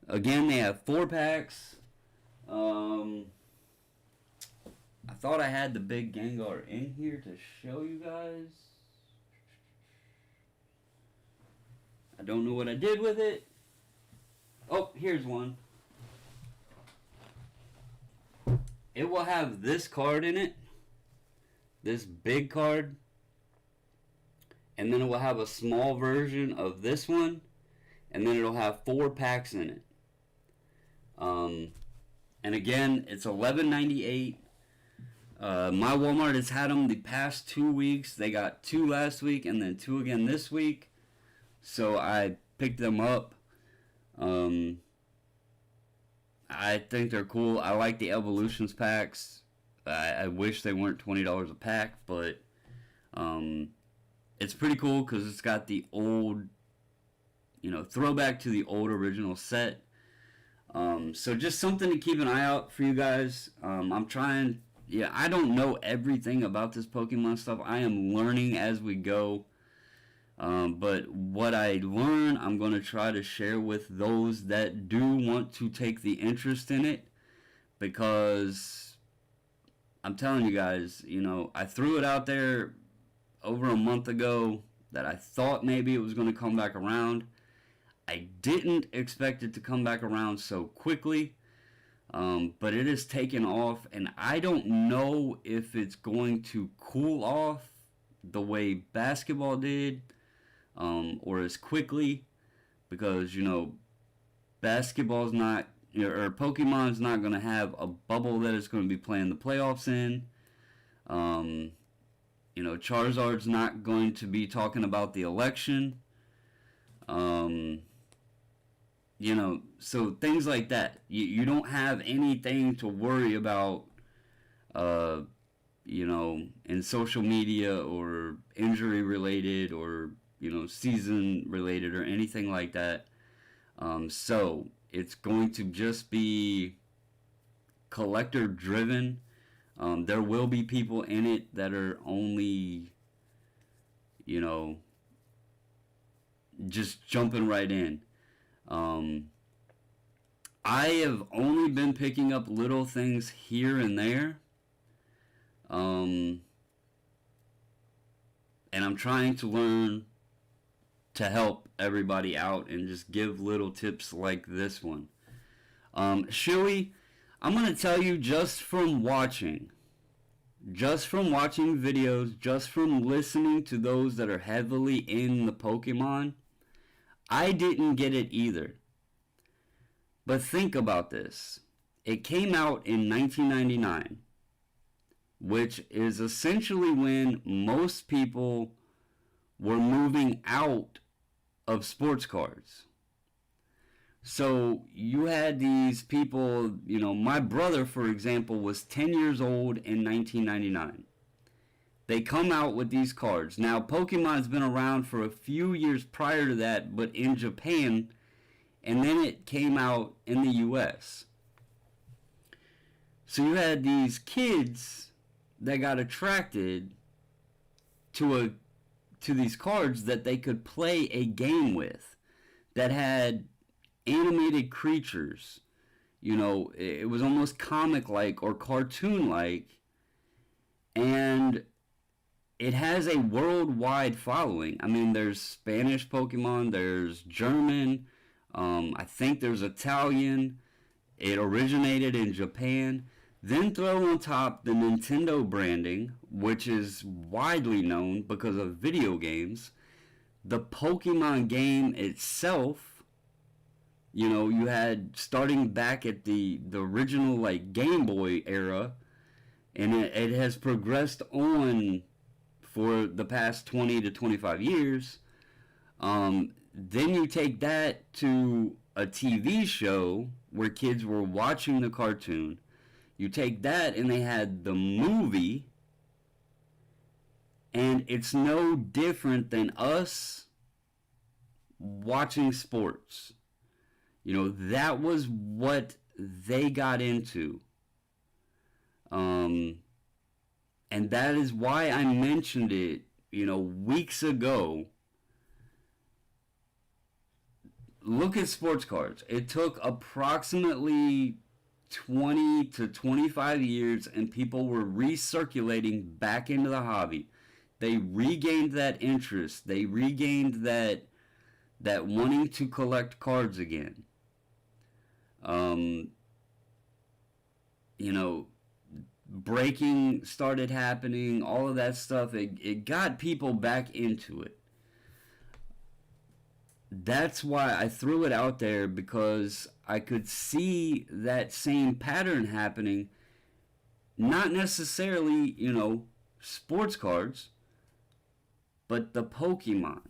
Again, they have 4-packs. I thought I had the big Gengar in here to show you guys. I don't know what I did with it. Oh, here's one. It will have this card in it. This big card. And then it will have a small version of this one. And then it'll have 4 packs in it. And again, it's $11.98. My Walmart has had them the past 2 weeks. They got 2 last week and then 2 again this week. So I picked them up. I think they're cool. I like the Evolutions packs. I wish they weren't $20 a pack, but it's pretty cool because it's got the old, throwback to the old original set. So just something to keep an eye out for you guys. I'm trying. Yeah, I don't know everything about this Pokemon stuff. I am learning as we go. But what I learn, I'm going to try to share with those that do want to take the interest in it. Because I'm telling you guys, I threw it out there over a month ago that I thought maybe it was going to come back around. I didn't expect it to come back around so quickly. But it has taken off, and I don't know if it's going to cool off the way basketball did, or as quickly, because, basketball's not, or Pokemon's not going to have a bubble that it's going to be playing the playoffs in. Charizard's not going to be talking about the election. So things like that. You don't have anything to worry about, in social media or injury related or, season related or anything like that. So it's going to just be collector driven. There will be people in it that are only, just jumping right in. I have only been picking up little things here and there. And I'm trying to learn to help everybody out and just give little tips like this one. Shuey, I'm going to tell you, just from watching videos, just from listening to those that are heavily in the Pokemon, I didn't get it either. But think about this. It came out in 1999, which is essentially when most people were moving out of sports cards. So you had these people, my brother, for example, was 10 years old in 1999. They come out with these cards. Now, Pokemon's been around for a few years prior to that, but in Japan, and then it came out in the US. So you had these kids that got attracted to these cards that they could play a game with, that had animated creatures. It was almost comic-like or cartoon-like, and it has a worldwide following. I mean, there's Spanish Pokemon, there's German, I think there's Italian. It originated in Japan. Then throw on top the Nintendo branding, which is widely known because of video games. The Pokemon game itself, you had, starting back at the original Game Boy era, and it has progressed on for the past 20 to 25 years. Then you take that to a TV show where kids were watching the cartoon. You take that and they had the movie, and it's no different than us watching sports. That was what they got into. And that is why I mentioned it, weeks ago. look at sports cards. It took approximately 20 to 25 years, and people were recirculating back into the hobby. They regained that interest. They regained that wanting to collect cards again. Um, you know, breaking started happening, all of that stuff. It got people back into it. That's why I threw it out there, because I could see that same pattern happening. Not necessarily, sports cards, but the Pokemon.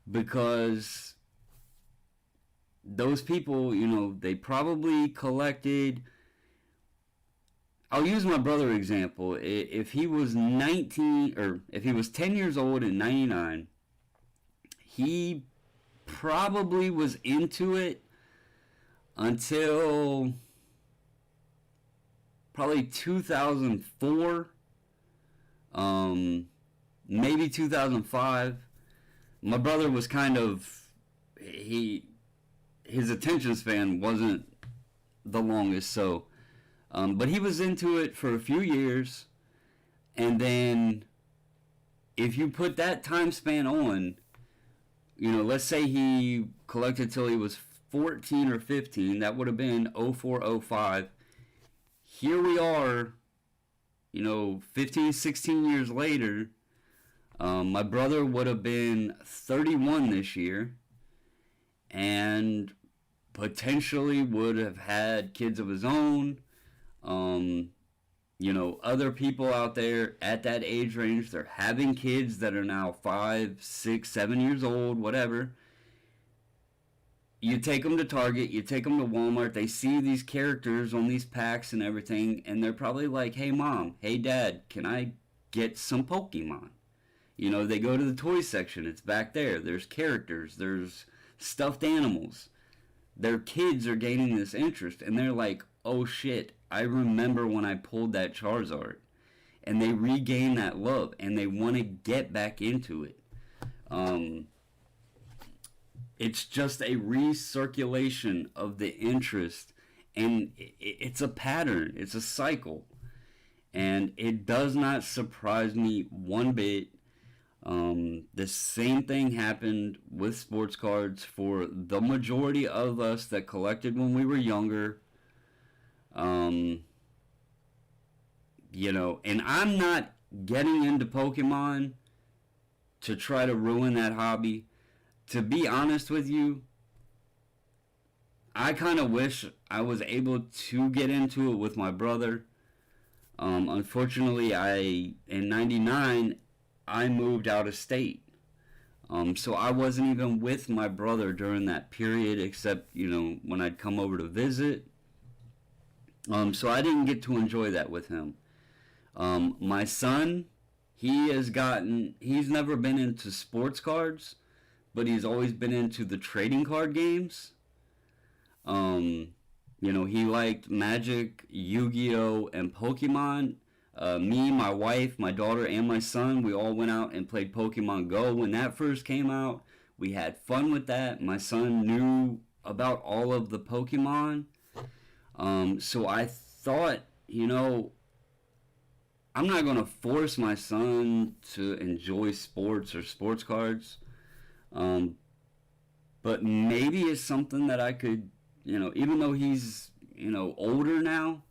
Because those people, they probably collected. I'll use my brother example. If he was 19, or if he was 10 years old in 99, he probably was into it until probably 2004, maybe 2005. My brother was kind of, his attention span wasn't the longest, so, but he was into it for a few years, and then if you put that time span on, let's say he collected till he was 14 or 15, that would have been 04, 05. Here we are, 15, 16 years later. My brother would have been 31 this year, and potentially would have had kids of his own. Other people out there at that age range, they're having kids that are now 5, 6, 7 years old, whatever. You take them to Target, you take them to Walmart, they see these characters on these packs and everything, and they're probably like, hey mom, hey dad, can I get some Pokemon? They go to the toy section, it's back there, there's characters, there's stuffed animals. Their kids are gaining this interest, and they're like, oh shit, I remember when I pulled that Charizard. And they regain that love, and they want to get back into it. It's just a recirculation of the interest, and it's a pattern, it's a cycle. And it does not surprise me one bit. The same thing happened with sports cards for the majority of us that collected when we were younger. And I'm not getting into Pokemon to try to ruin that hobby. To be honest with you, I kind of wish I was able to get into it with my brother. Unfortunately, in 99, I moved out of state. So I wasn't even with my brother during that period, except, when I'd come over to visit. So I didn't get to enjoy that with him. My son, he's never been into sports cards, but he's always been into the trading card games. He liked Magic, Yu-Gi-Oh, and Pokemon. Me, my wife, my daughter, and my son, we all went out and played Pokemon Go when that first came out. We had fun with that. My son knew about all of the Pokemon. So I thought, I'm not going to force my son to enjoy sports or sports cards. But maybe it's something that I could, even though he's, older now,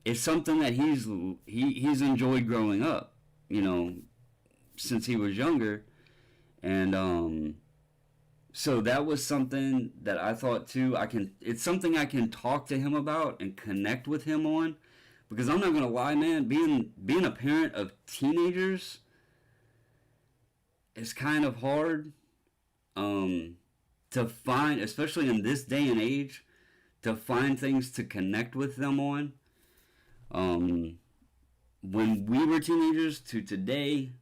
it's something that he's enjoyed growing up, since he was younger. And, so that was something that I thought too, it's something I can talk to him about and connect with him on, because I'm not going to lie, man, being a parent of teenagers is kind of hard, to find, especially in this day and age, to find things to connect with them on. When we were teenagers to today,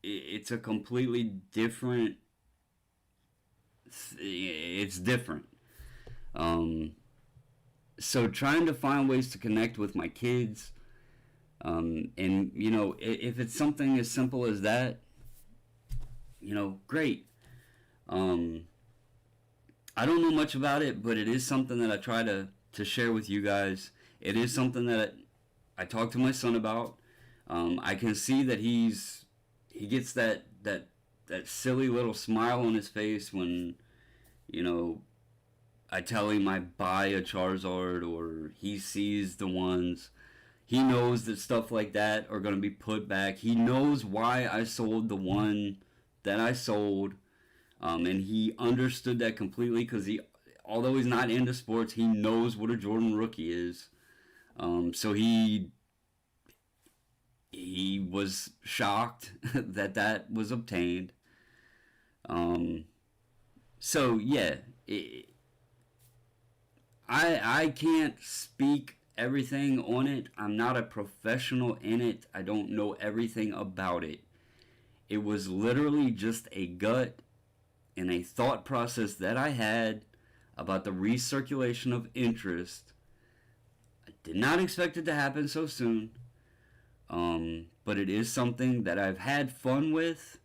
it's a completely different, it's different. So trying to find ways to connect with my kids, and if it's something as simple as that, great. Um, I don't know much about it, but it is something that I try to share with you guys. It is something that I talk to my son about. I can see that he gets that silly little smile on his face when, you know, I tell him I buy a Charizard, or he sees the ones. He knows that stuff like that are going to be put back. He knows why I sold the one that I sold. And he understood that completely because although he's not into sports, he knows what a Jordan rookie is. So he was shocked that was obtained. So yeah, I can't speak everything on it. I'm not a professional in it. I don't know everything about it. It was literally just a gut and a thought process that I had about the recirculation of interest. I did not expect it to happen so soon, but it is something that I've had fun with,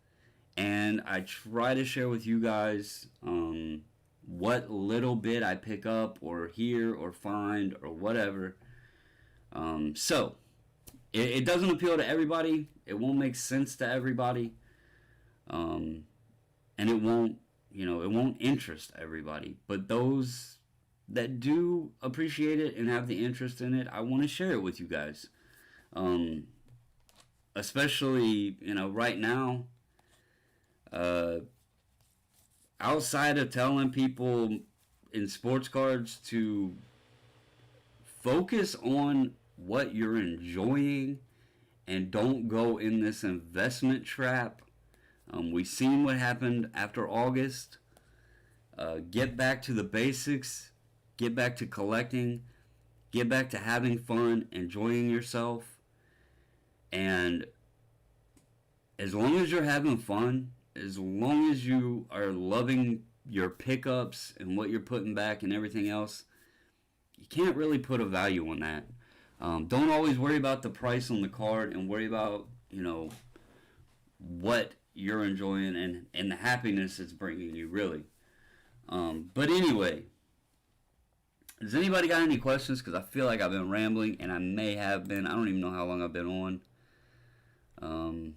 and I try to share with you guys what little bit I pick up or hear or find or whatever. So, it doesn't appeal to everybody. It won't make sense to everybody. And it won't, it won't interest everybody. But those that do appreciate it and have the interest in it, I want to share it with you guys. Especially, right now, outside of telling people in sports cards to focus on what you're enjoying and don't go in this investment trap. We've seen what happened after August. Get back to the basics. Get back to collecting. Get back to having fun, enjoying yourself. And as long as you're having fun, as long as you are loving your pickups and what you're putting back and everything else, you can't really put a value on that. Don't always worry about the price on the card, and worry about, what you're enjoying and the happiness it's bringing you, really. But anyway, does anybody got any questions? Because I feel like I've been rambling, and I may have been. I don't even know how long I've been on.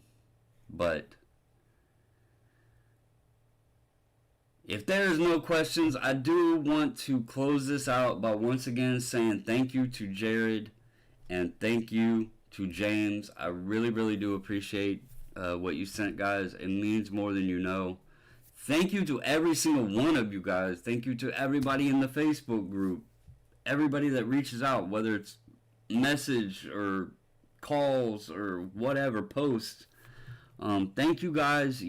But if there's no questions, I do want to close this out by once again saying thank you to Jared and thank you to James. I really, really do appreciate what you sent, guys. It means more than you know. Thank you to every single one of you guys. Thank you to everybody in the Facebook group. Everybody that reaches out, whether it's message or calls or whatever, posts. Thank you guys.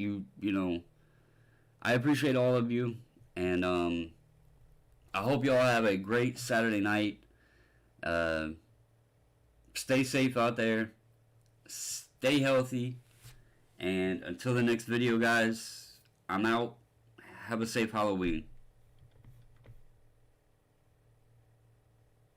I appreciate all of you, and I hope y'all have a great Saturday night. Stay safe out there. Stay healthy. And until the next video, guys, I'm out. Have a safe Halloween.